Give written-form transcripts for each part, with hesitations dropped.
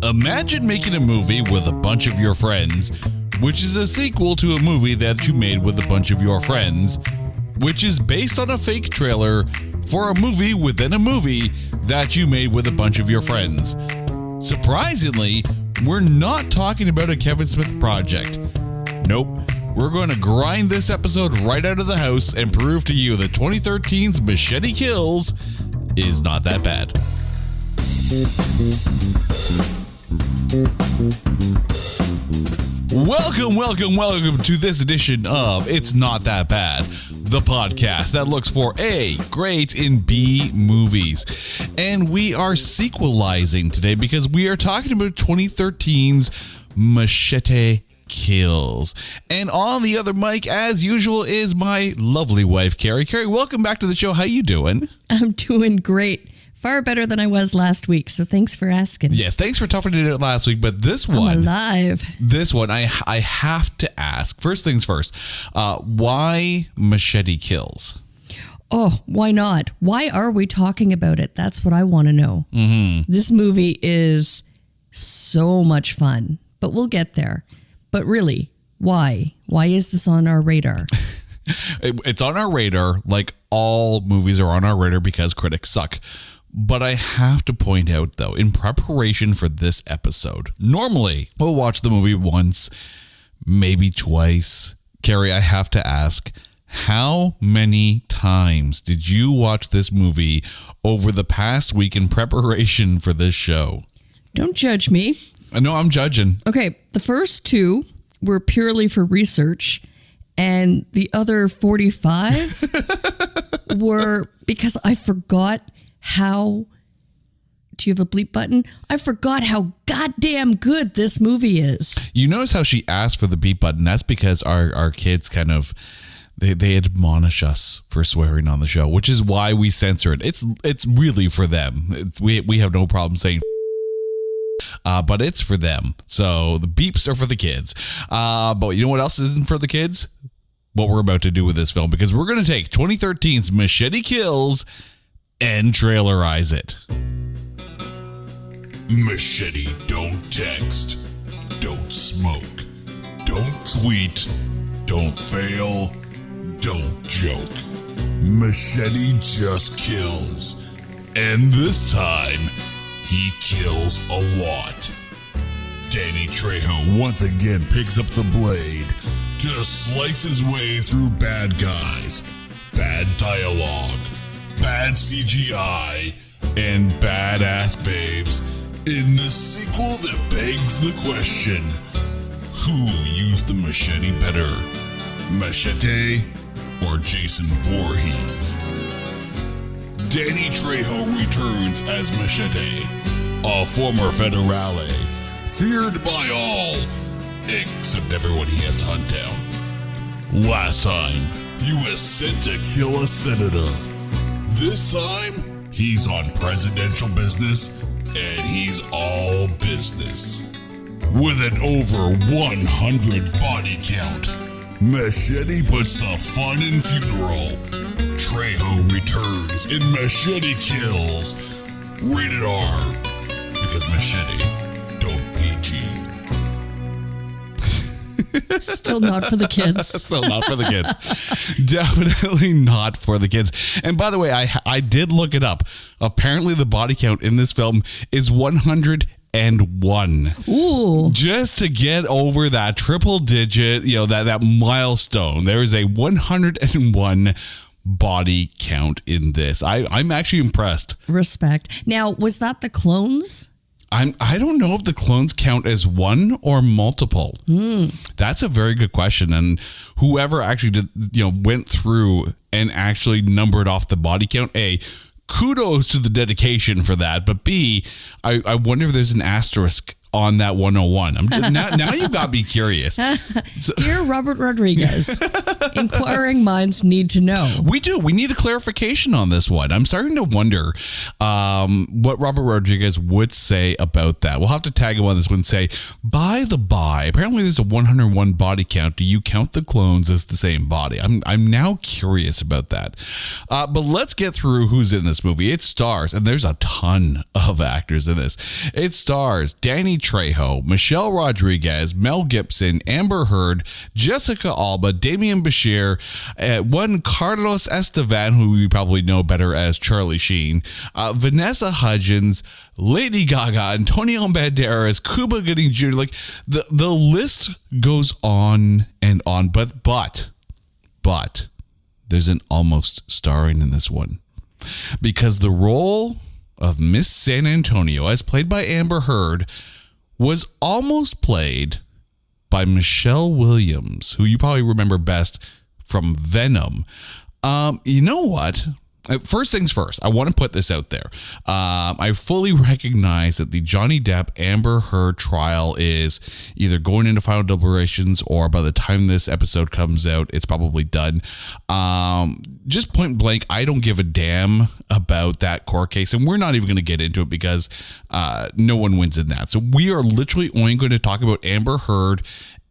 Imagine making a movie with a bunch of your friends, which is a sequel to a movie that you made with a bunch of your friends, which is based on a fake trailer for a movie within a movie that you made with a bunch of your friends. Surprisingly, we're not talking about a Kevin Smith project. Nope. We're going to grind this episode right out of the house and prove to you that 2013's Machete Kills is not that bad. Welcome to this edition of It's Not That Bad, the podcast that looks for A, great in B movies. And we are sequelizing today because we are talking about 2013's Machete Kills. And on the other mic, as usual, is my lovely wife, Carrie. Carrie, welcome back to the show. How you doing? I'm doing great. Far better than I was last week, so thanks for asking. Yes, thanks for toughing it out last week, but this one... I'm alive. This one, I have to ask. First things first, why Machete Kills? Oh, why not? Why are we talking about it? That's what I want to know. Mm-hmm. This movie is so much fun, but we'll get there. But really, why? Why is this on our radar? It's on our radar, like all movies are on our radar because critics suck. But I have to point out, though, in preparation for this episode, normally we'll watch the movie once, maybe twice. Carrie, I have to ask, how many times did you watch this movie over the past week in preparation for this show? Don't judge me. No, I'm judging. Okay, the first two were purely for research, and the other 45 were because I forgot how... Do you have a bleep button? I forgot how goddamn good this movie is. You notice how she asked for the beep button? That's because our kids kind of... They admonish us for swearing on the show, which is why we censor it. It's really for them. We have no problem saying... but it's for them. So the beeps are for the kids. But you know what else isn't for the kids? What we're about to do with this film, because we're going to take 2013's Machete Kills and trailerize it. Machete don't text, don't smoke, don't tweet, don't fail, don't joke. Machete just kills. And this time, he kills a lot. Danny Trejo once again picks up the blade to slice his way through bad guys, bad dialogue, bad CGI, and badass babes in the sequel that begs the question, who used the machete better, Machete or Jason Voorhees? Danny Trejo returns as Machete, a former federale, feared by all, except everyone he has to hunt down. Last time, he was sent to kill a senator. This time, he's on presidential business, and he's all business. With an over 100 body count, Machete puts the fun in funeral. Trejo returns in Machete Kills. Rated R. Because Machete don't PG. Still not for the kids. Still not for the kids. Definitely not for the kids. And by the way, I did look it up. Apparently the body count in this film is 101. Ooh. Just to get over that triple digit, that milestone. There is a 101 body count in this. I'm actually impressed. Respect. Now, was that the clones? I don't know if the clones count as one or multiple. That's a very good question. And whoever actually did, went through and actually numbered off the body count, A, kudos to the dedication for that. But B, I wonder if there's an asterisk on that 101? Now you've got me curious. Dear Robert Rodriguez, inquiring minds need to know. We do. We need a clarification on this one. I'm starting to wonder what Robert Rodriguez would say about that. We'll have to tag him on this one and say, by the by, apparently there's a 101 body count. Do you count the clones as the same body? I'm now curious about that. But let's get through who's in this movie. It stars, and there's a ton of actors in this. It stars Danny Trejo, Michelle Rodriguez, Mel Gibson, Amber Heard, Jessica Alba, Damian Bashir, one Carlos Estevan, who you probably know better as Charlie Sheen, Vanessa Hudgens, Lady Gaga, Antonio Banderas, Cuba Gooding Jr. Like the list goes on and on, but there's an almost starring in this one, because the role of Miss San Antonio, as played by Amber Heard, was almost played by Michelle Williams, who you probably remember best from Venom. You know what? First things first, I want to put this out there. I fully recognize that the Johnny Depp Amber Heard trial is either going into final deliberations, or by the time this episode comes out, it's probably done. Just point blank, I don't give a damn about that court case, and we're not even going to get into it because no one wins in that. So we are literally only going to talk about Amber Heard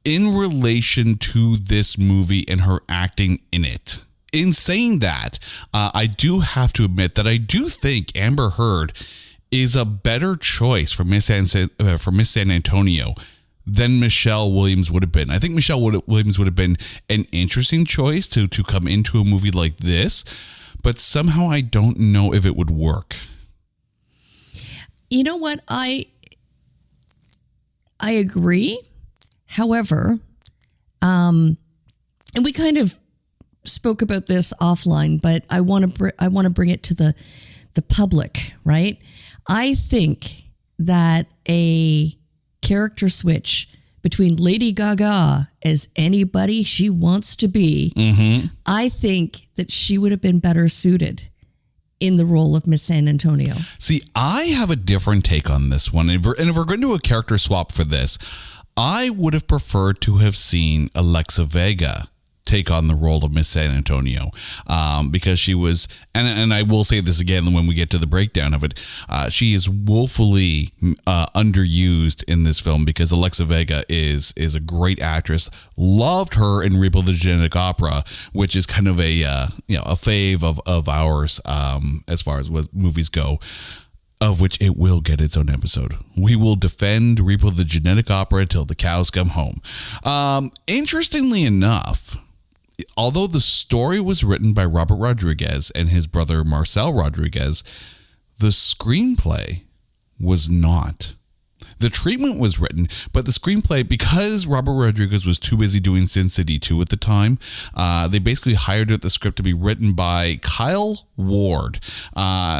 in relation to this movie and her acting in it. In saying that, I do have to admit that I do think Amber Heard is a better choice for Miss San Antonio than Michelle Williams would have been. I think Michelle Williams would have been an interesting choice to come into a movie like this, but somehow I don't know if it would work. You know what? I agree. However, and we kind of spoke about this offline, but I want to bring it to the public, right? I think that a character switch between Lady Gaga as anybody she wants to be, I think that she would have been better suited in the role of Miss San Antonio. See, I have a different take on this one. And if we're going to do a character swap for this, I would have preferred to have seen Alexa Vega take on the role of Miss San Antonio, because she was, and I will say this again when we get to the breakdown of it, she is woefully underused in this film, because Alexa Vega is a great actress. Loved her in Repo the Genetic Opera, which is kind of a fave of ours as far as what movies go, of which it will get its own episode. We will defend Repo the Genetic Opera till the cows come home. Interestingly enough, although the story was written by Robert Rodriguez and his brother Marcel Rodriguez, the screenplay was not. The treatment was written, but the screenplay, because Robert Rodriguez was too busy doing Sin City 2 at the time, they basically hired the script to be written by Kyle Ward.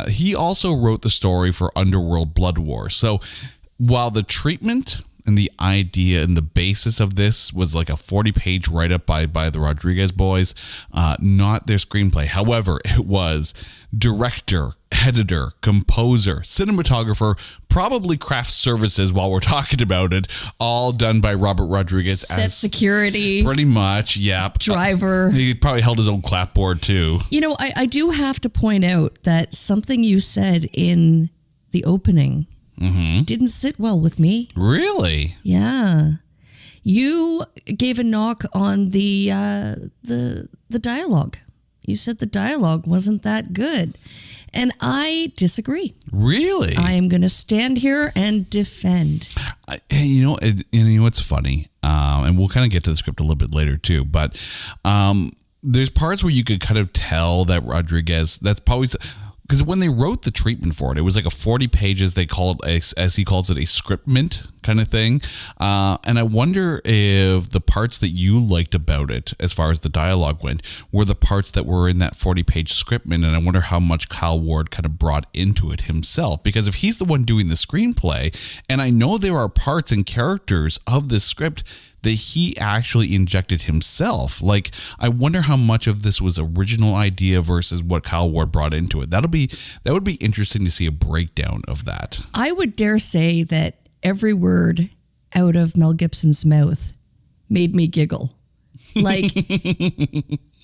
He also wrote the story for Underworld Blood War. So while the treatment and the idea and the basis of this was like a 40-page write-up by the Rodriguez boys, not their screenplay. However, it was director, editor, composer, cinematographer, probably craft services while we're talking about it, all done by Robert Rodriguez. Set security. Pretty much, yep. Driver. He probably held his own clapboard too. You know, I do have to point out that something you said in the opening didn't sit well with me. Really? Yeah. You gave a knock on the dialogue. You said the dialogue wasn't that good. And I disagree. Really? I am going to stand here and defend. You know what's funny? And we'll kind of get to the script a little bit later too, but there's parts where you could kind of tell that Rodriguez, that's probably... Because when they wrote the treatment for it, it was like a 40 pages, they called, as he calls it, a scriptment kind of thing. And I wonder if the parts that you liked about it, as far as the dialogue went, were the parts that were in that 40-page scriptment. And I wonder how much Kyle Ward kind of brought into it himself. Because if he's the one doing the screenplay, and I know there are parts and characters of this script that he actually injected himself. Like, I wonder how much of this was original idea versus what Kyle Ward brought into it. That would be interesting to see a breakdown of that. I would dare say that every word out of Mel Gibson's mouth made me giggle. Like,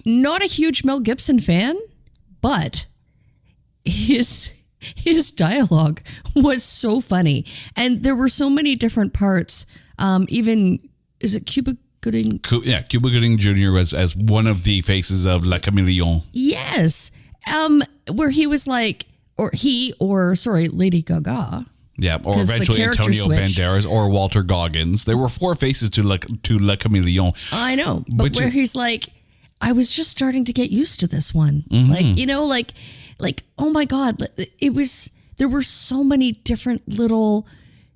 not a huge Mel Gibson fan, but his dialogue was so funny. And there were so many different parts. Is it Cuba Gooding? Cuba Gooding Jr. as one of the faces of La Chameleon. Yes. Where he was like, Lady Gaga. Yeah, or eventually Antonio Banderas or Walter Goggins. There were 4 faces to La Chameleon. I know, but where he's like, I was just starting to get used to this one. Like, like, oh my God, there were so many different little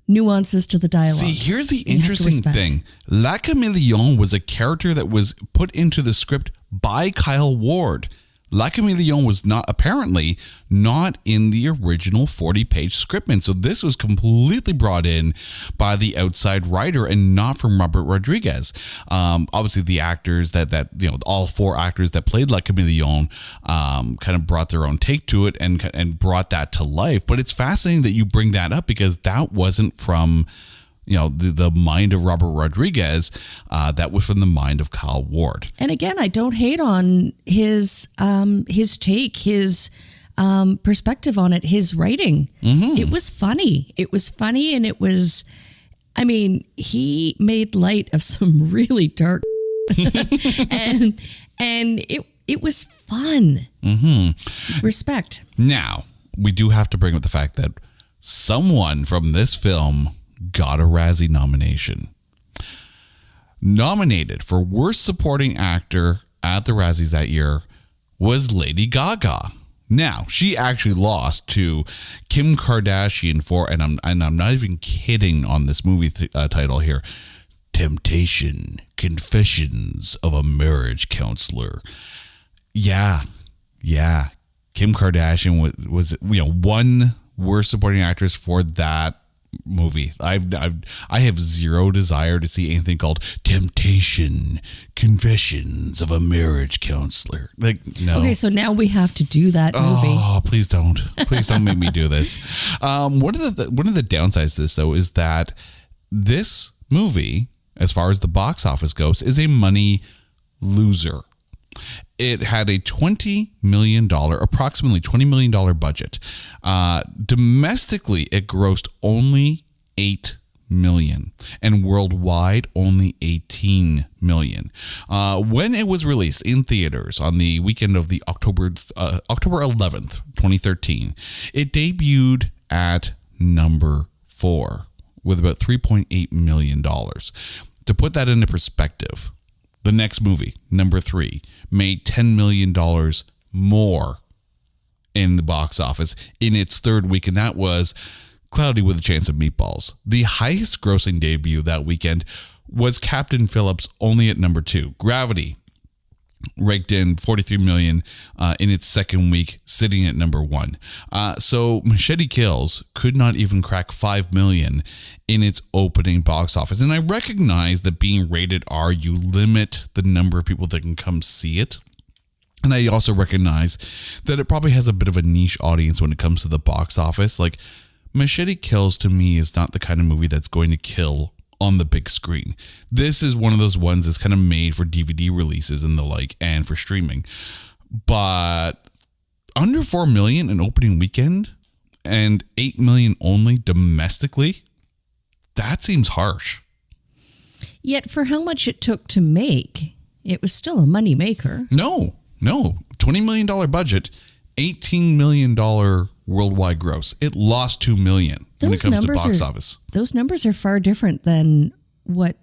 nuances to the dialogue. See, here's the interesting thing. La Chameleon was a character that was put into the script by Kyle Ward. La Chameleon was apparently not in the original 40-page scriptman. So this was completely brought in by the outside writer and not from Robert Rodriguez. Obviously, the actors that all 4 actors that played La Chameleon kind of brought their own take to it and brought that to life. But it's fascinating that you bring that up because that wasn't from the mind of Robert Rodriguez, that was from the mind of Kyle Ward. And again, I don't hate on his take, his perspective on it, his writing. Mm-hmm. It was funny. And it was, he made light of some really dark and it was fun. Mm-hmm. Respect. Now, we do have to bring up the fact that someone from this film got a Razzie nomination. Nominated for Worst Supporting Actor at the Razzies that year was Lady Gaga. Now, she actually lost to Kim Kardashian for, and I'm not even kidding on this movie title here, Temptation, Confessions of a Marriage Counselor. Yeah. Kim Kardashian was one Worst Supporting Actress for that movie. I have zero desire to see anything called Temptation, Confessions of a Marriage Counselor. Like, no. Okay, so now we have to do that movie. Oh, please don't make me do this. One of the downsides to this though is that this movie, as far as the box office goes, is a money loser. It had a approximately $20 million budget. Domestically, it grossed only $8 million, and worldwide only $18 million. When it was released in theaters on the weekend of the October 11th, 2013, it debuted at number 4 with about $3.8 million. To put that into perspective, the next movie, number 3, made $10 million more in the box office in its third week, and that was Cloudy with a Chance of Meatballs. The highest grossing debut that weekend was Captain Phillips, only at number 2. Gravity raked in $43 million in its second week, sitting at number 1. So Machete Kills could not even crack $5 million in its opening box office. And I recognize that being rated R, you limit the number of people that can come see it. And I also recognize that it probably has a bit of a niche audience when it comes to the box office. Like, Machete Kills to me is not the kind of movie that's going to kill on the big screen. This is one of those ones that's kind of made for DVD releases and the like, and for streaming. But under 4 million in opening weekend and 8 million only domestically, that seems harsh. Yet for how much it took to make, it was still a money maker. No. $20 million budget, $18 million worldwide gross. It lost $2 million when it comes to box office. Those numbers are far different than what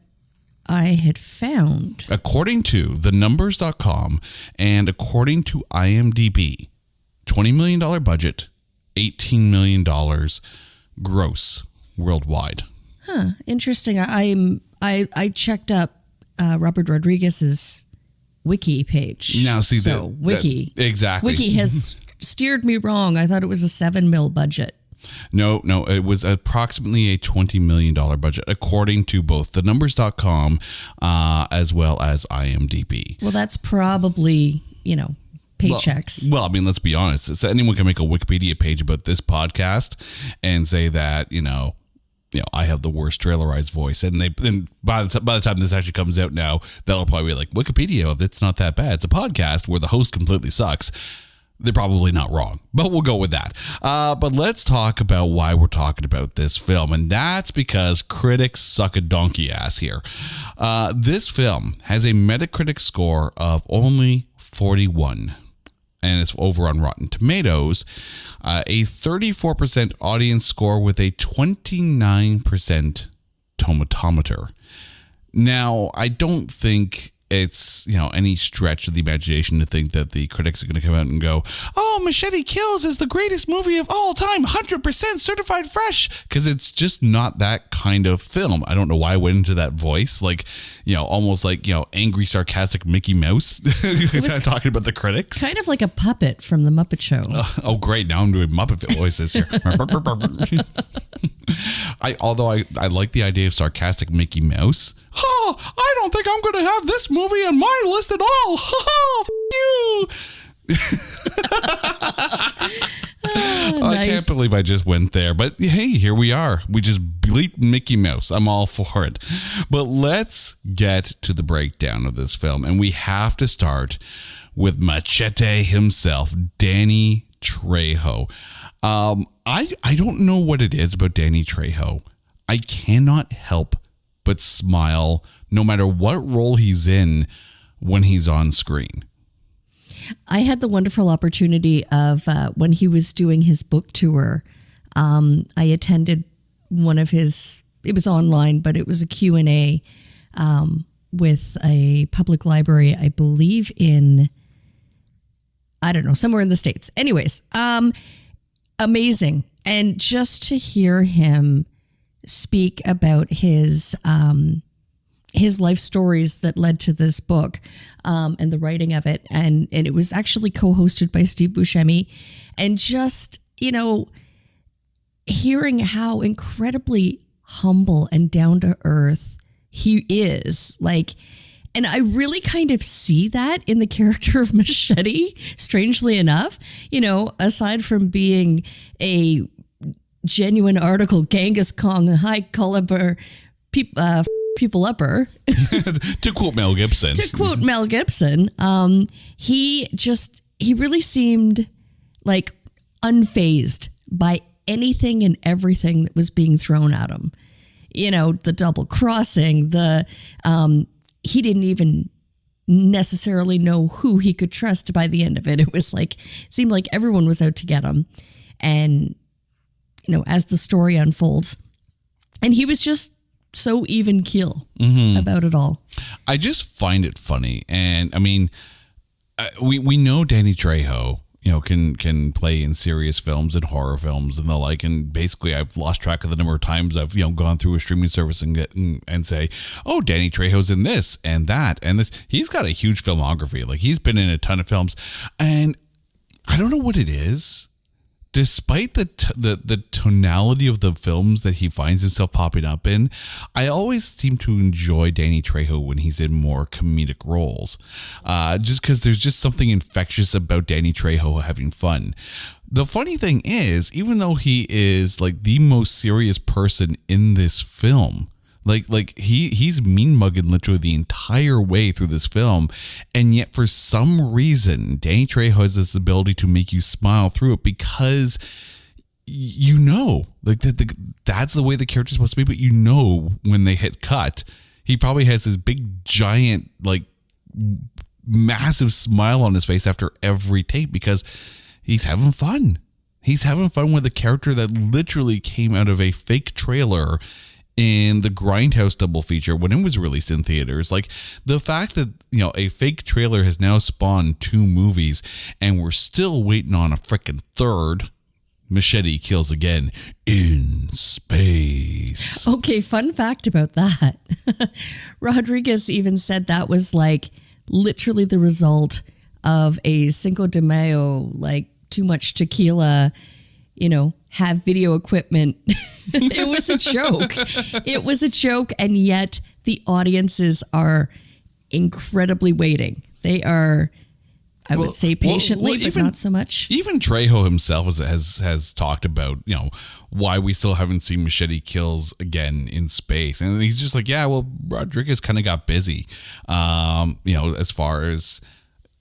I had found. According to thenumbers.com and according to IMDb, $20 million budget, $18 million gross worldwide. Huh. Interesting. I checked up Robert Rodriguez's Wiki page. Now, see, Wiki. Exactly. Wiki has steered me wrong. I thought it was a $7 million budget. No, it was approximately a $20 million budget, according to both thenumbers.com as well as IMDb. Well, that's probably, paychecks. Well, I mean, let's be honest. So anyone can make a Wikipedia page about this podcast and say that, I have the worst trailerized voice, and by the time this actually comes out now, that'll probably be like Wikipedia. If it's not that bad, it's a podcast where the host completely sucks. They're probably not wrong, but we'll go with that. But let's talk about why we're talking about this film, and that's because critics suck a donkey ass here. This film has a Metacritic score of only 41. And it's over on Rotten Tomatoes, a 34% audience score with a 29% tomatometer. Now, I don't think it's, any stretch of the imagination to think that the critics are going to come out and go, oh, Machete Kills is the greatest movie of all time, 100% certified fresh, because it's just not that kind of film. I don't know why I went into that voice, almost like, angry, sarcastic Mickey Mouse, talking about the critics. Kind of like a puppet from the Muppet Show. Oh, great. Now I'm doing Muppet voices here. Although I like the idea of sarcastic Mickey Mouse. Oh, I don't think I'm going to have this movie on my list at all. Oh, you. Nice. I can't believe I just went there. But hey, here we are. We just bleeped Mickey Mouse. I'm all for it. But let's get to the breakdown of this film. And we have to start with Machete himself, Danny Trejo. I don't know what it is about Danny Trejo. I cannot help but smile no matter what role he's in when he's on screen. I had the wonderful opportunity of when he was doing his book tour, I attended one of his, it was online, but it was a Q&A with a public library, I believe in, I don't know, somewhere in the States. Anyways, amazing. And just to hear him speak about his life stories that led to this book and the writing of it. And it was actually co-hosted by Steve Buscemi. And just, hearing how incredibly humble and down to earth he is. And I really kind of see that in the character of Machete, strangely enough, aside from being a genuine article, Genghis Khan, high caliber people upper. To quote Mel Gibson. He really seemed like unfazed by anything and everything that was being thrown at him. The double crossing, he didn't even necessarily know who he could trust by the end of it. It was seemed like everyone was out to get him. And, as the story unfolds, and he was just so even keel about it all. I just find it funny. And I mean, we know Danny Trejo, can play in serious films and horror films and the like. And basically I've lost track of the number of times I've, gone through a streaming service and say, oh, Danny Trejo's in this and that and this. He's got a huge filmography. He's been in a ton of films, and I don't know what it is. Despite the tonality of the films that he finds himself popping up in, I always seem to enjoy Danny Trejo when he's in more comedic roles. Just because there's just something infectious about Danny Trejo having fun. The funny thing is, even though he is the most serious person in this film, he's mean mugging literally the entire way through this film, and yet for some reason Danny Trejo has this ability to make you smile through it because that's the way the character's supposed to be. But when they hit cut, he probably has this big giant massive smile on his face after every tape because he's having fun. He's having fun with a character that literally came out of a fake trailer in the Grindhouse double feature when it was released in theaters. The fact that, a fake trailer has now spawned 2 movies and we're still waiting on a freaking third, Machete Kills again in space. Okay, fun fact about that. Rodriguez even said that was literally the result of a Cinco de Mayo, too much tequila, have video equipment. It was a joke. It was a joke. And yet the audiences are incredibly waiting. They are I would say patiently, but not so much. Even Trejo himself has talked about, why we still haven't seen Machete Kills again in space. And he's just like, yeah, well, Rodriguez kind of got busy, as far as,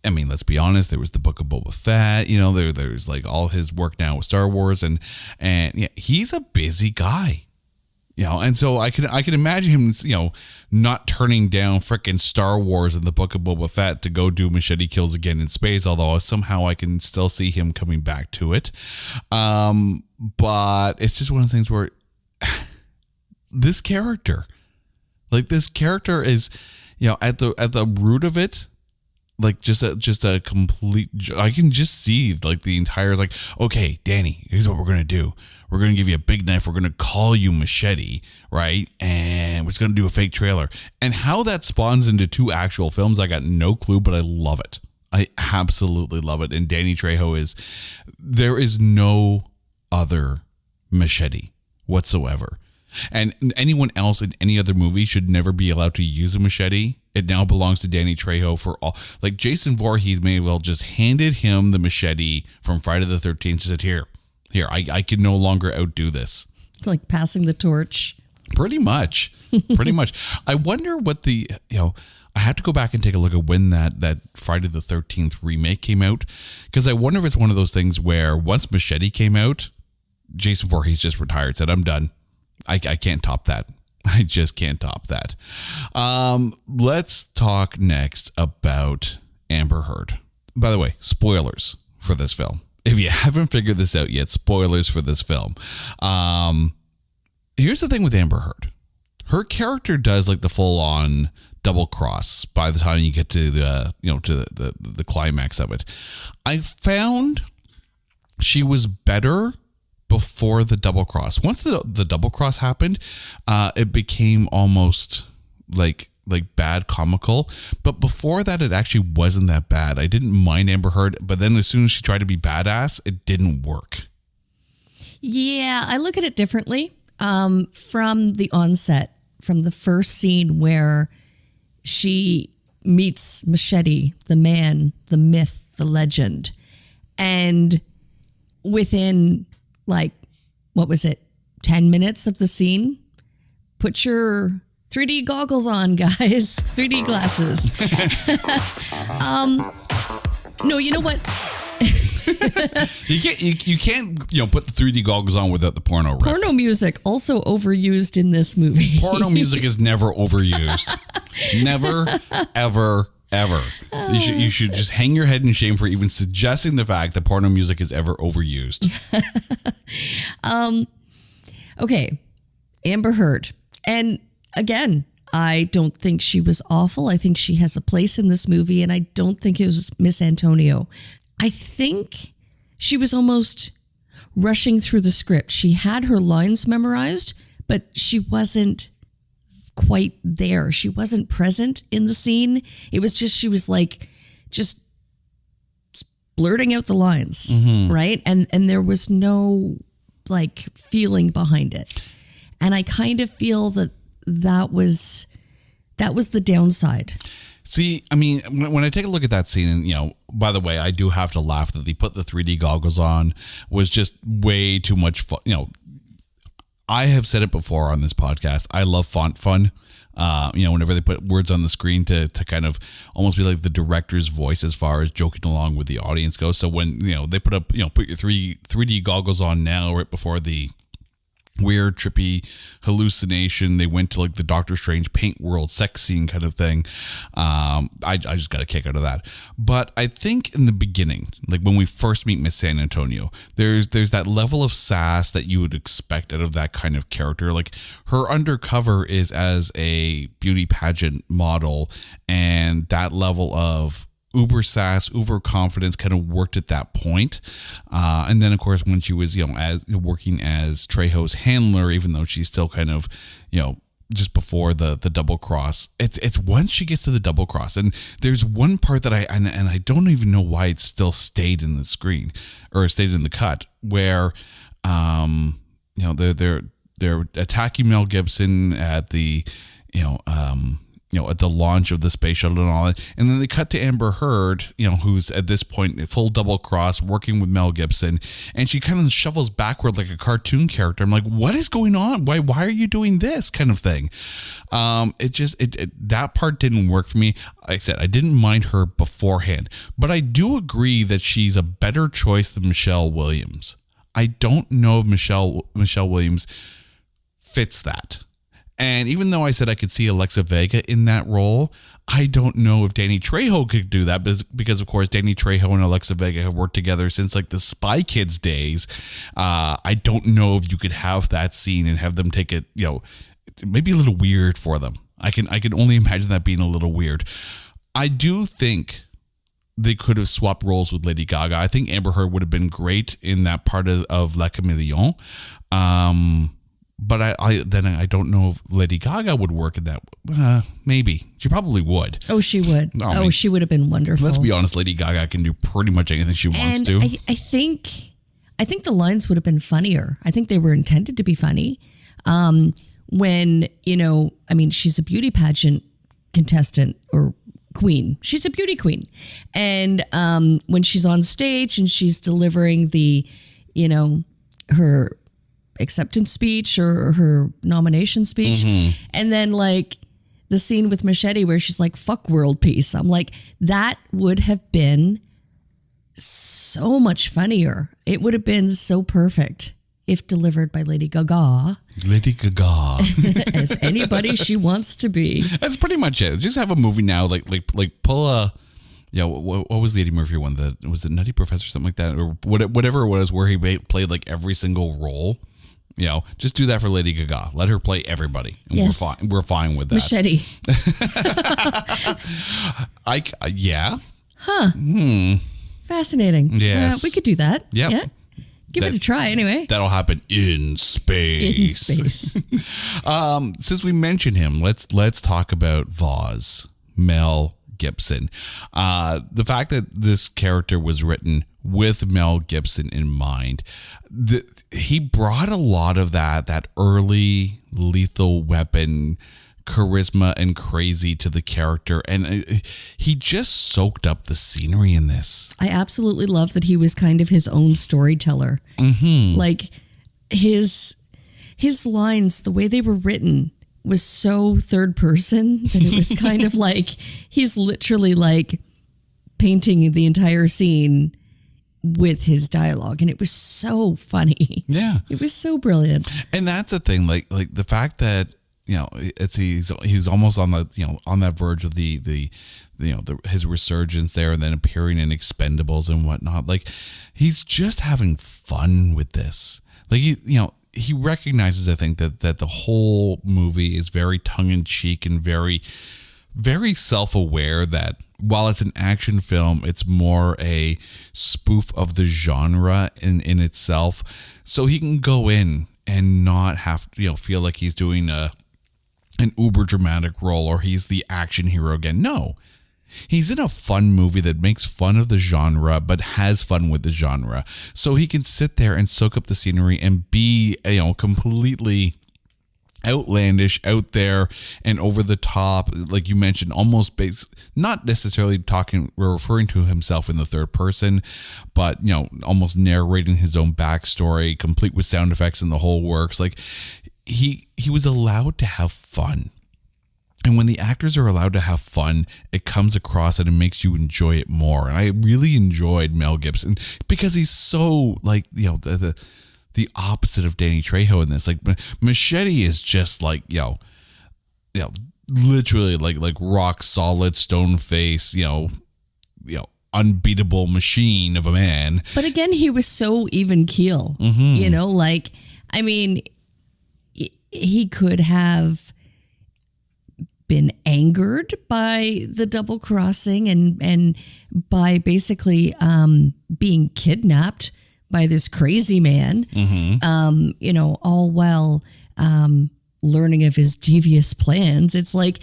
I mean, let's be honest, there was the Book of Boba Fett, there's like all his work now with Star Wars and yeah, he's a busy guy. And so I can imagine him, not turning down frickin' Star Wars and the Book of Boba Fett to go do Machete Kills again in space, although somehow I can still see him coming back to it. But it's just one of the things where this character is, at the root of it, like just a complete, I can just see like the entire, like, okay, Danny, here's what we're going to do. We're going to give you a big knife. We're going to call you Machete, right? And we're just going to do a fake trailer. And how that spawns into 2 actual films, I got no clue, but I love it. I absolutely love it. And Danny Trejo there is no other Machete whatsoever. And anyone else in any other movie should never be allowed to use a machete. It now belongs to Danny Trejo for all. Like Jason Voorhees may well just handed him the machete from Friday the 13th. Just said, here, I can no longer outdo this. It's like passing the torch. Pretty much. I wonder what I have to go back and take a look at when that Friday the 13th remake came out. Because I wonder if it's one of those things where once Machete came out, Jason Voorhees just retired, said, I'm done. I can't top that. I just can't top that. Let's talk next about Amber Heard. By the way, spoilers for this film. If you haven't figured this out yet, spoilers for this film. Here's the thing with Amber Heard. Her character does like the full on double cross by the time you get to the climax of it. I found she was better before the double cross. Once the double cross happened, it became almost like bad comical. But before that, it actually wasn't that bad. I didn't mind Amber Heard, but then as soon as she tried to be badass, it didn't work. Yeah, I look at it differently. From the onset, from the first scene where she meets Machete, the man, the myth, the legend, and within like, what was it, 10 minutes of the scene? Put your 3D goggles on, guys. 3D glasses. No, you know what? you can't put the 3D goggles on without the porno riff. Porno music also overused in this movie. Porno music is never overused. Never, ever. You should just hang your head in shame for even suggesting the fact that porno music is ever overused. Okay, Amber Heard. And again, I don't think she was awful. I think she has a place in this movie, and I don't think it was Miss Antonio. I think she was almost rushing through the script. She had her lines memorized, but she wasn't quite there. She wasn't present in the scene. It was just, she was like just blurting out the lines, right? And there was no like feeling behind it. And I kind of feel that was the downside. See, I mean, when I take a look at that scene, and, by the way, I do have to laugh that they put the 3D goggles on, was just way too much fun. I have said it before on this podcast. I love font fun. Whenever they put words on the screen to kind of almost be like the director's voice as far as joking along with the audience goes. So when, they put up, put your 3D goggles on now right before the weird, trippy hallucination, they went to like the Doctor Strange paint world sex scene kind of thing. I just got a kick out of that. But I think in the beginning, like when we first meet Miss San Antonio, there's that level of sass that you would expect out of that kind of character. Like her undercover is as a beauty pageant model, and that level of uber sass, uber confidence kind of worked at that point. And then of course, when she was, as working as Trejo's handler, even though she's still kind of, just before the double cross, it's once she gets to the double cross. And there's one part that I don't even know why it still stayed in the screen or stayed in the cut where, they're attacking Mel Gibson at the, at the launch of the space shuttle and all that. And then they cut to Amber Heard, who's at this point full double cross working with Mel Gibson. And she kind of shuffles backward like a cartoon character. I'm like, what is going on? Why are you doing this kind of thing? That part didn't work for me. Like I said, I didn't mind her beforehand, but I do agree that she's a better choice than Michelle Williams. I don't know if Michelle Williams fits that. And even though I said I could see Alexa Vega in that role, I don't know if Danny Trejo could do that because of course, Danny Trejo and Alexa Vega have worked together since like the Spy Kids days. I don't know if you could have that scene and have them take it, maybe a little weird for them. I can only imagine that being a little weird. I do think they could have swapped roles with Lady Gaga. I think Amber Heard would have been great in that part of La Chameleon. But I don't know if Lady Gaga would work in that. Maybe. She probably would. Oh, she would. She would have been wonderful. Let's be honest, Lady Gaga can do pretty much anything she wants to. I think the lines would have been funnier. I think they were intended to be funny. When, she's a beauty pageant contestant or queen. She's a beauty queen. And when she's on stage and she's delivering the, her acceptance speech or her nomination speech. And then like the scene with Machete where she's like, fuck world peace. I'm like, that would have been so much funnier. It would have been so perfect if delivered by Lady Gaga. Lady Gaga. As anybody she wants to be. That's pretty much it. Just have a movie now, like pull a, what was the Eddie Murphy one? Was it Nutty Professor or something like that? Or whatever it was where he played like every single role. Just do that for Lady Gaga. Let her play everybody. And yes. We're fine with that. Machete. Yeah. Huh. Fascinating. Yes. We could do that. Yep. Yeah. Give it a try anyway. That'll happen in space. Since we mentioned him, let's talk about Vaz, Mel Gibson. The fact that this character was written with Mel Gibson in mind, he brought a lot of that early Lethal Weapon charisma and crazy to the character, and he just soaked up the scenery in this. I absolutely love that he was kind of his own storyteller. Like his lines, the way they were written was so third person that it was kind of like he's literally like painting the entire scene with his dialogue, and it was so funny. Yeah, it was so brilliant. And that's the thing, like the fact that he's almost on the on that verge of the his resurgence there, and then appearing in Expendables and whatnot. Like he's just having fun with this. Like he recognizes, I think, that the whole movie is very tongue in cheek and very, very self-aware that while it's an action film, it's more a spoof of the genre in itself. So he can go in and not have to, feel like he's doing an uber dramatic role or he's the action hero again. No, he's in a fun movie that makes fun of the genre, but has fun with the genre. So he can sit there and soak up the scenery and be, completely outlandish, out there, and over the top, like you mentioned, almost not necessarily referring to himself in the third person, but almost narrating his own backstory, complete with sound effects and the whole works. Like he was allowed to have fun. And when the actors are allowed to have fun, it comes across and it makes you enjoy it more. And I really enjoyed Mel Gibson because he's so like, the opposite of Danny Trejo in this. Like Machete is just like, literally like rock solid, stone face, unbeatable machine of a man. But again, he was so even keel, I mean, he could have been angered by the double crossing and by basically being kidnapped by this crazy man, all while learning of his devious plans. It's like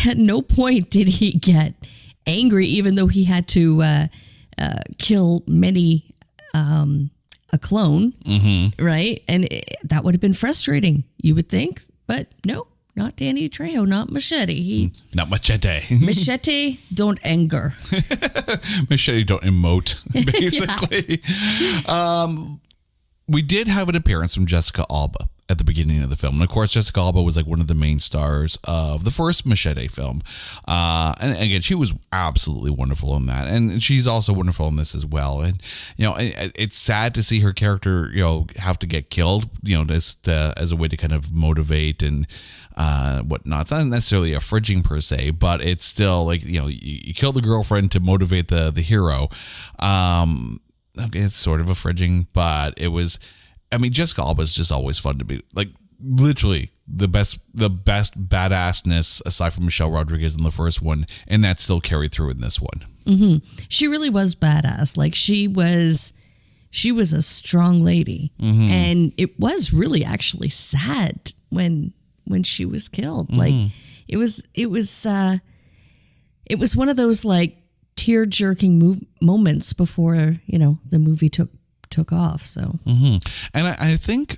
at no point did he get angry, even though he had to kill many a clone, right? And that would have been frustrating, you would think, but no, not Danny Trejo, not Machete. Not Machete. Machete, don't anger. Machete, don't emote, basically. We did have an appearance from Jessica Alba at the beginning of the film. And of course, Jessica Alba was like one of the main stars of the first Machete film. And again, she was absolutely wonderful in that. And she's also wonderful in this as well. And, it's sad to see her character, have to get killed, just as a way to kind of motivate and whatnot. It's not necessarily a fridging per se, but it's still like, you kill the girlfriend to motivate the hero. Okay, it's sort of a fridging, but it was... Jessica Alba is just always fun to be, like, literally the best badassness aside from Michelle Rodriguez in the first one, and that still carried through in this one. Mm-hmm. She really was badass. Like, she was a strong lady, and it was really actually sad when she was killed. Like, it was one of those like tear-jerking moments before the movie took off. So, and I think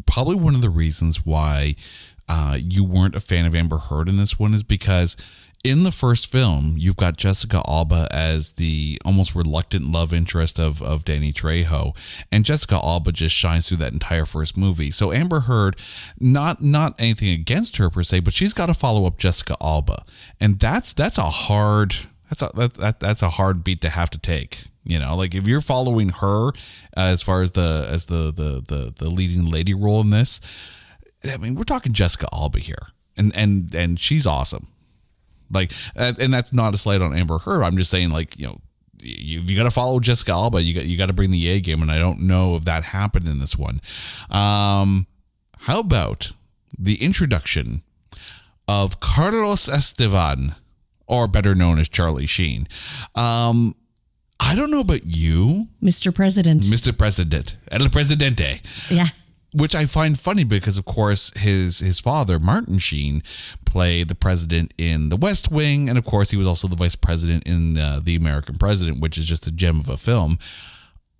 probably one of the reasons why you weren't a fan of Amber Heard in this one is because in the first film, you've got Jessica Alba as the almost reluctant love interest of Danny Trejo, and Jessica Alba just shines through that entire first movie. So Amber Heard, not anything against her per se, but she's got to follow up Jessica Alba, and that's a hard beat to have to take. Like if you're following her as far as the leading lady role in this, we're talking Jessica Alba here, and she's awesome. Like, and that's not a slight on Amber Heard. I'm just saying, like, you got to follow Jessica Alba. You got to bring the A game, and I don't know if that happened in this one. How about the introduction of Carlos Estevan, or better known as Charlie Sheen? I don't know about you, Mr. President, El Presidente. Yeah. Which I find funny because, of course, his father, Martin Sheen, played the president in The West Wing. And, of course, he was also the vice president in The American President, which is just a gem of a film.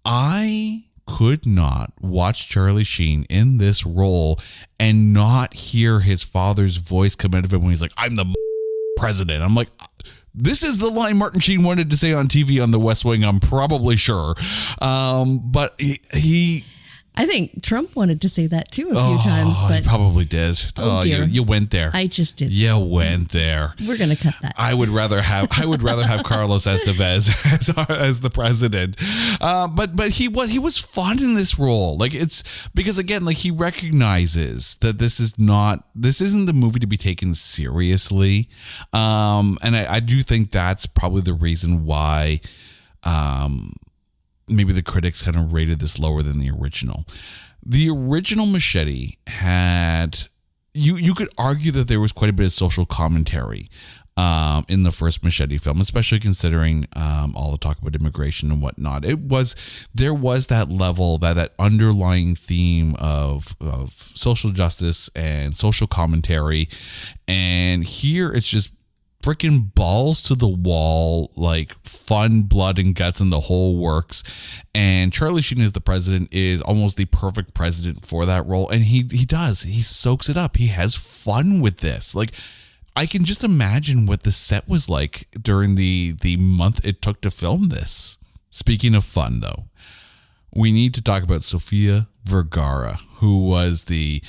I could not watch Charlie Sheen in this role and not hear his father's voice come out of it when he's like, I'm the president. I'm like... This is the line Martin Sheen wanted to say on TV on The West Wing, I'm probably sure. But he I think Trump wanted to say that too a few times, but he probably did. Oh dear, you went there. I just did. You went there. We're gonna cut that. I would rather have Carlos Estevez as the president. But he was fun in this role. Like, it's because, again, like, he recognizes that this isn't the movie to be taken seriously. And I do think that's probably the reason why maybe the critics kind of rated this lower than the original. The original Machete had, you could argue that there was quite a bit of social commentary in the first Machete film, especially considering all the talk about immigration and whatnot. There was that level, that underlying theme of social justice and social commentary, and here it's just freaking balls to the wall, like fun, blood and guts, and the whole works. And Charlie Sheen as the president is almost the perfect president for that role, and he soaks it up. He has fun with this. Like, I can just imagine what the set was like during the month it took to film this. Speaking of fun, though, we need to talk about Sofia Vergara, who was the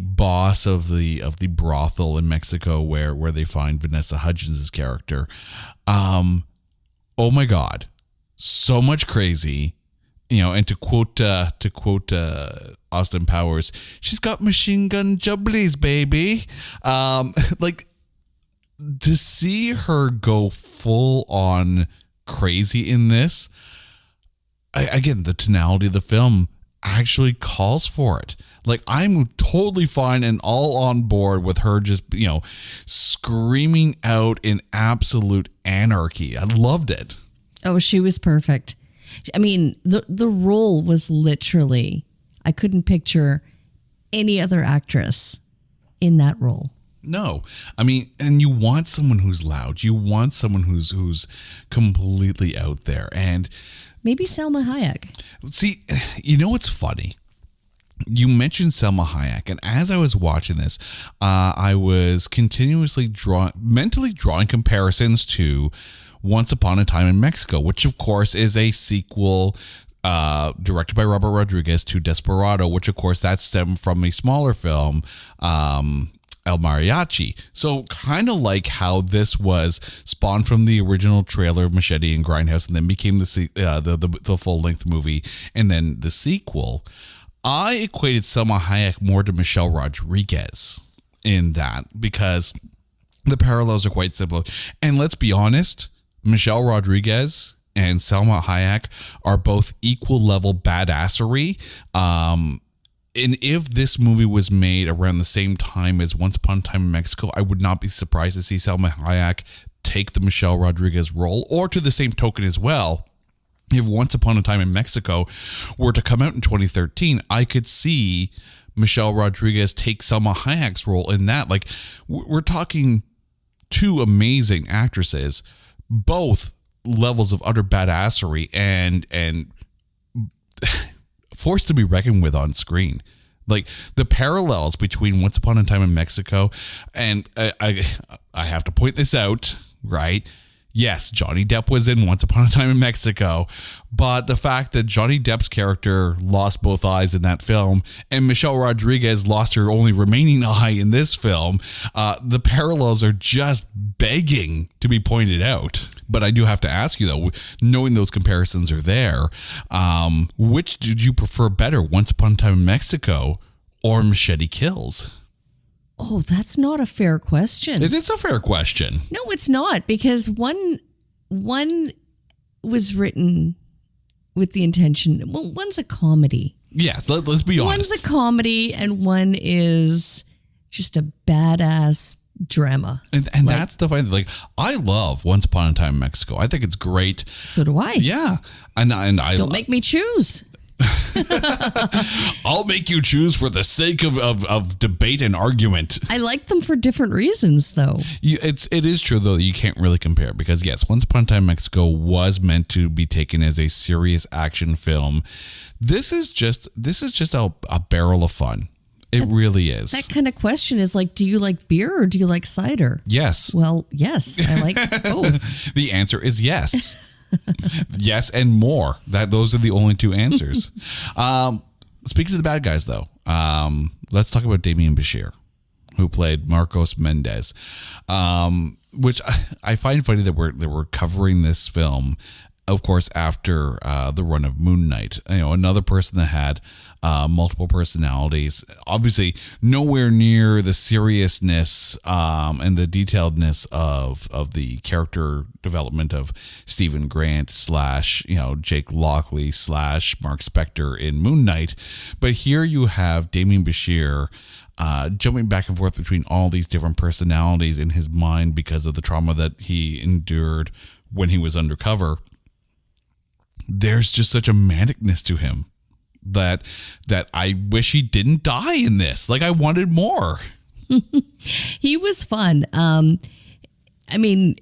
boss of the brothel in Mexico where they find Vanessa Hudgens' character. Oh my God, so much crazy, And to quote Austin Powers, she's got machine gun jubblies, baby. Like, to see her go full on crazy in this. Again, the tonality of the film actually calls for it. Like, I'm totally fine and all on board with her just, screaming out in absolute anarchy. I loved it. Oh, she was perfect. I mean, the role was literally, I couldn't picture any other actress in that role. No, I mean, and you want someone who's loud. You want someone who's completely out there. And maybe Salma Hayek. see, you know what's funny? you mentioned Selma Hayek, and as I was watching this, I was continuously mentally drawing comparisons to Once Upon a Time in Mexico, which of course is a sequel directed by Robert Rodriguez to Desperado, which of course that stemmed from a smaller film, El Mariachi. So kind of like how this was spawned from the original trailer of Machete and Grindhouse, and then became the full length movie, and then the sequel. I equated Selma Hayek more to Michelle Rodriguez in that, because the parallels are quite simple. And let's be honest, Michelle Rodriguez and Selma Hayek are both equal level badassery. And if this movie was made around the same time as Once Upon a Time in Mexico, I would not be surprised to see Selma Hayek take the Michelle Rodriguez role, or to the same token as well. If Once Upon a Time in Mexico were to come out in 2013, I could see Michelle Rodriguez take Selma Hayek's role in that. Like, we're talking two amazing actresses, both levels of utter badassery and forced to be reckoned with on screen. Like, the parallels between Once Upon a Time in Mexico, and I have to point this out, right? Yes, Johnny Depp was in Once Upon a Time in Mexico, but the fact that Johnny Depp's character lost both eyes in that film, and Michelle Rodriguez lost her only remaining eye in this film, the parallels are just begging to be pointed out. But I do have to ask you, though, knowing those comparisons are there, which did you prefer better, Once Upon a Time in Mexico or Machete Kills? Oh, that's not a fair question. It is a fair question. No, it's not, because one was written with the intention. Well, one's a comedy. Yes, let's be honest. One's a comedy, and one is just a badass drama. And like, that's the fine. Like, I love Once Upon a Time in Mexico. I think it's great. So do I. Yeah, and I don't make me choose. I'll make you choose for the sake of debate and argument. I like them for different reasons, though. It is true, though, you can't really compare, because yes, Once Upon a Time in Mexico was meant to be taken as a serious action film. This is just a barrel of fun. It really is. That kind of question is like, do you like beer or do you like cider? Yes. Well, yes, I like both. The answer is yes. Yes, and more. Those are the only two answers. Speaking of the bad guys, though, let's talk about Damian Bashir, who played Marcos Mendez, which I find funny that we're covering this film, of course, after the run of Moon Knight. Another person that had multiple personalities, obviously nowhere near the seriousness and the detailedness of the character development of Stephen Grant / Jake Lockley / Mark Spector in Moon Knight. But here you have Damian Bashir jumping back and forth between all these different personalities in his mind because of the trauma that he endured when he was undercover. There's just such a manicness to him that I wish he didn't die in this. Like, I wanted more. He was fun. I mean,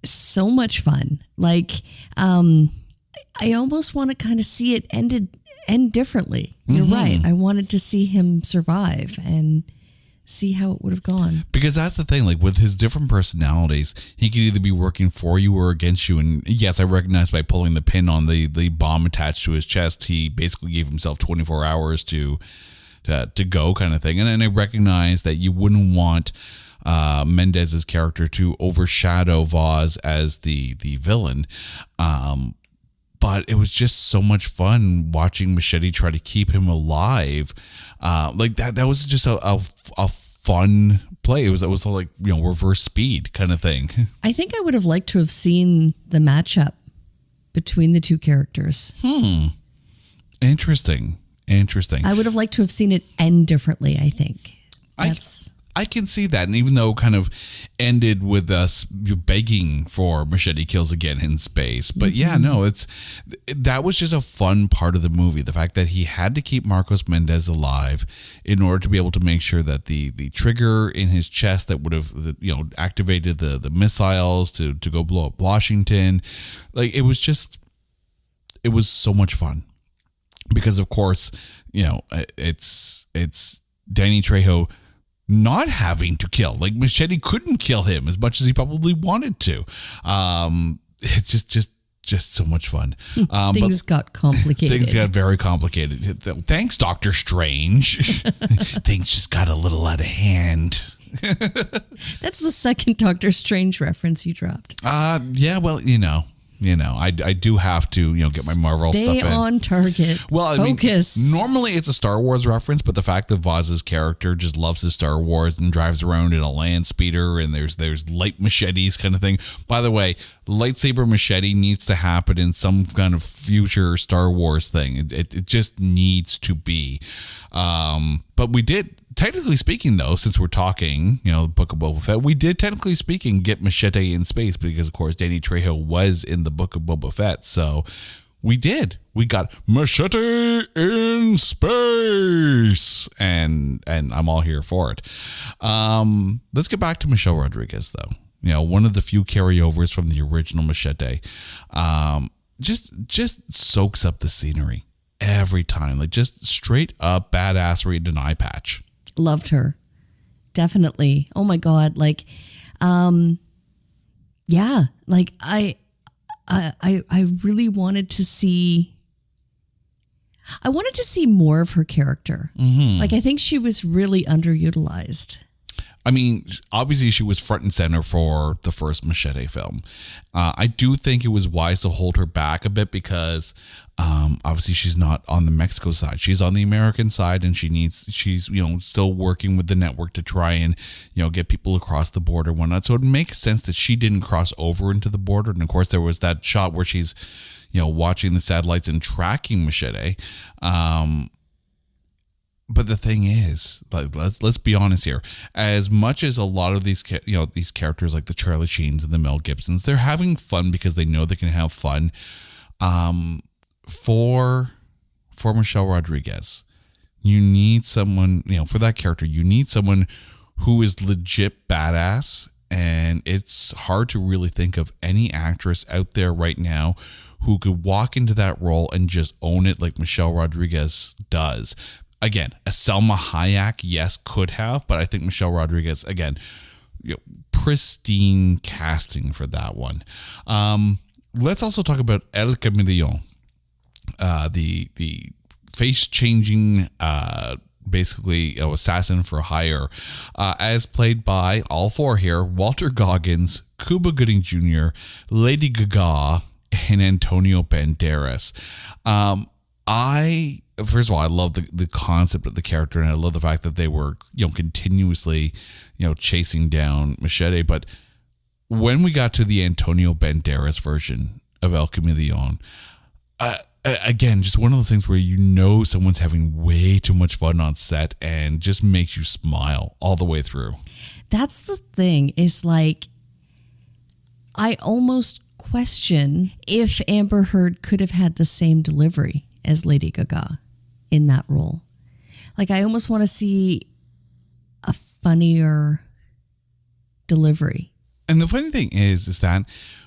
so much fun. Like, I almost want to kind of see it end differently. You're right. I wanted to see him survive and see how it would have gone. Because that's the thing, like, with his different personalities, he could either be working for you or against you. And yes, I recognize by pulling the pin on the bomb attached to his chest, he basically gave himself 24 hours to go, kind of thing. And then I recognize that you wouldn't want Mendez's character to overshadow Vaz as the villain. But it was just so much fun watching Machete try to keep him alive. Like that was just a fun play. It was like, reverse speed kind of thing. I think I would have liked to have seen the matchup between the two characters. Interesting. I would have liked to have seen it end differently, I think. I can see that. And even though it kind of ended with us begging for Machete Kills again in space. But yeah, no, that was just a fun part of the movie. The fact that he had to keep Marcos Mendez alive in order to be able to make sure that the trigger in his chest that would have, activated the missiles to go blow up Washington. Like, it was so much fun. because of course, it's Danny Trejo not having to kill. Like Machete couldn't kill him as much as he probably wanted to. It's just so much fun. Things got complicated. Things got very complicated. Thanks, Doctor Strange. Things just got a little out of hand. That's the second Doctor Strange reference you dropped. Yeah, well, I do have to, get my Marvel stuff in. Stay on target. Well, Focus. Normally it's a Star Wars reference, but the fact that Vaz's character just loves his Star Wars and drives around in a land speeder and there's light machetes kind of thing. By the way, lightsaber machete needs to happen in some kind of future Star Wars thing. It just needs to be. But we did, technically speaking, though, since we're talking, the Book of Boba Fett, we did, technically speaking, get Machete in space because, of course, Danny Trejo was in the Book of Boba Fett. So we did. We got Machete in space. And I'm all here for it. Let's get back to Michelle Rodriguez, though. One of the few carryovers from the original Machete. Just soaks up the scenery every time. Like, just straight up badassery and an eye patch. Loved her. Definitely. Oh my God. Like, yeah, like I really wanted to see more of her character. Mm-hmm. Like, I think she was really underutilized. I mean, obviously she was front and center for the first Machete film. I do think it was wise to hold her back a bit because obviously she's not on the Mexico side. She's on the American side, and she's still working with the network to try and get people across the border and whatnot. So it makes sense that she didn't cross over into the border. And of course, there was that shot where she's watching the satellites and tracking Machete. But the thing is, like, let's be honest here. As much as a lot of these these characters like the Charlie Sheens and the Mel Gibsons, they're having fun because they know they can have fun. For Michelle Rodriguez, you need someone, for that character, you need someone who is legit badass. And it's hard to really think of any actress out there right now who could walk into that role and just own it like Michelle Rodriguez does. Again, a Selma Hayek, yes, could have, but I think Michelle Rodriguez, again, pristine casting for that one. Let's also talk about El Camaleon, the face-changing, basically assassin for hire, as played by all four here: Walter Goggins, Cuba Gooding Jr., Lady Gaga, and Antonio Banderas. First of all, I love the concept of the character, and I love the fact that they were, continuously, chasing down Machete. But when we got to the Antonio Banderas version of El Camaleon, again, just one of those things where someone's having way too much fun on set and just makes you smile all the way through. That's the thing, is like, I almost question if Amber Heard could have had the same delivery as Lady Gaga in that role. Like, I almost want to see a funnier delivery. And the funny thing is that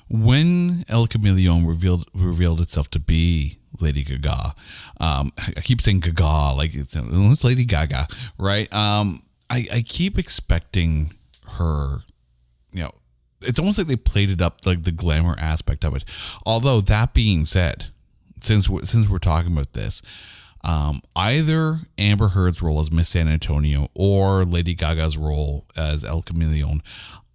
when El Camaleon revealed itself to be Lady Gaga, I keep saying Gaga like it's Lady Gaga, right? I keep expecting her, it's almost like they played it up, like the glamour aspect of it. Although, that being said, since we're talking about this, either Amber Heard's role as Miss San Antonio or Lady Gaga's role as El Camaleon,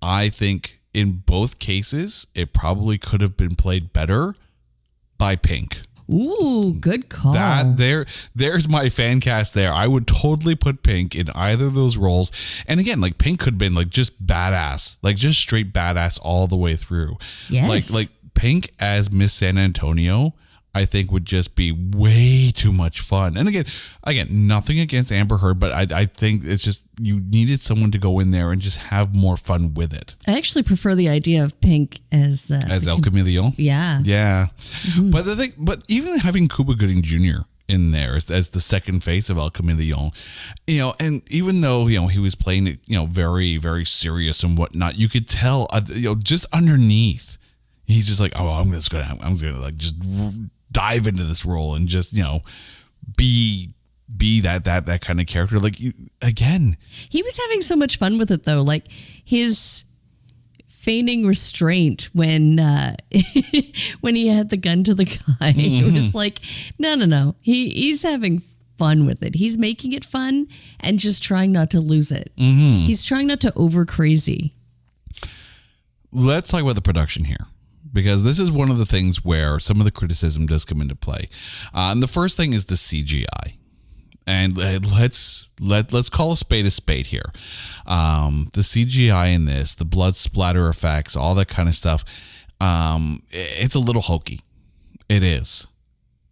I think in both cases it probably could have been played better by Pink. Ooh, good call. There's my fan cast there. I would totally put Pink in either of those roles. And again, like, Pink could have been like just badass, like just straight badass all the way through. Yes. Like Pink as Miss San Antonio, I think would just be way too much fun. And again, nothing against Amber Heard, but I think it's just, you needed someone to go in there and just have more fun with it. I actually prefer the idea of Pink as El Camaleon. Yeah. Mm-hmm. But even having Cuba Gooding Jr. in there as the second face of El Camaleon, and even though he was playing it, very, very serious and whatnot, you could tell, just underneath, he's just like, oh, I'm gonna like just dive into this role and just be that kind of character. Like, again, he was having so much fun with it though. Like his feigning restraint when when he had the gun to the guy. It was like, no. He's having fun with it. He's making it fun and just trying not to lose it. He's trying not to over crazy. Let's talk about the production here, because this is one of the things where some of the criticism does come into play. And the first thing is the CGI. And let's call a spade here. The CGI in this, the blood splatter effects, all that kind of stuff, it's a little hokey. It is.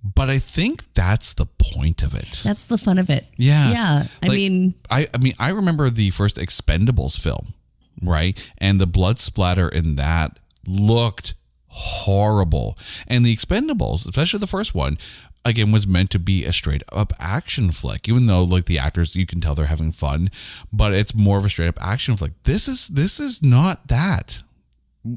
But I think that's the point of it. That's the fun of it. Yeah. Yeah. I remember the first Expendables film, right? And the blood splatter in that looked horrible. And the Expendables, especially the first one, again, was meant to be a straight up action flick, even though like the actors, you can tell they're having fun, but it's more of a straight up action flick. This is not that.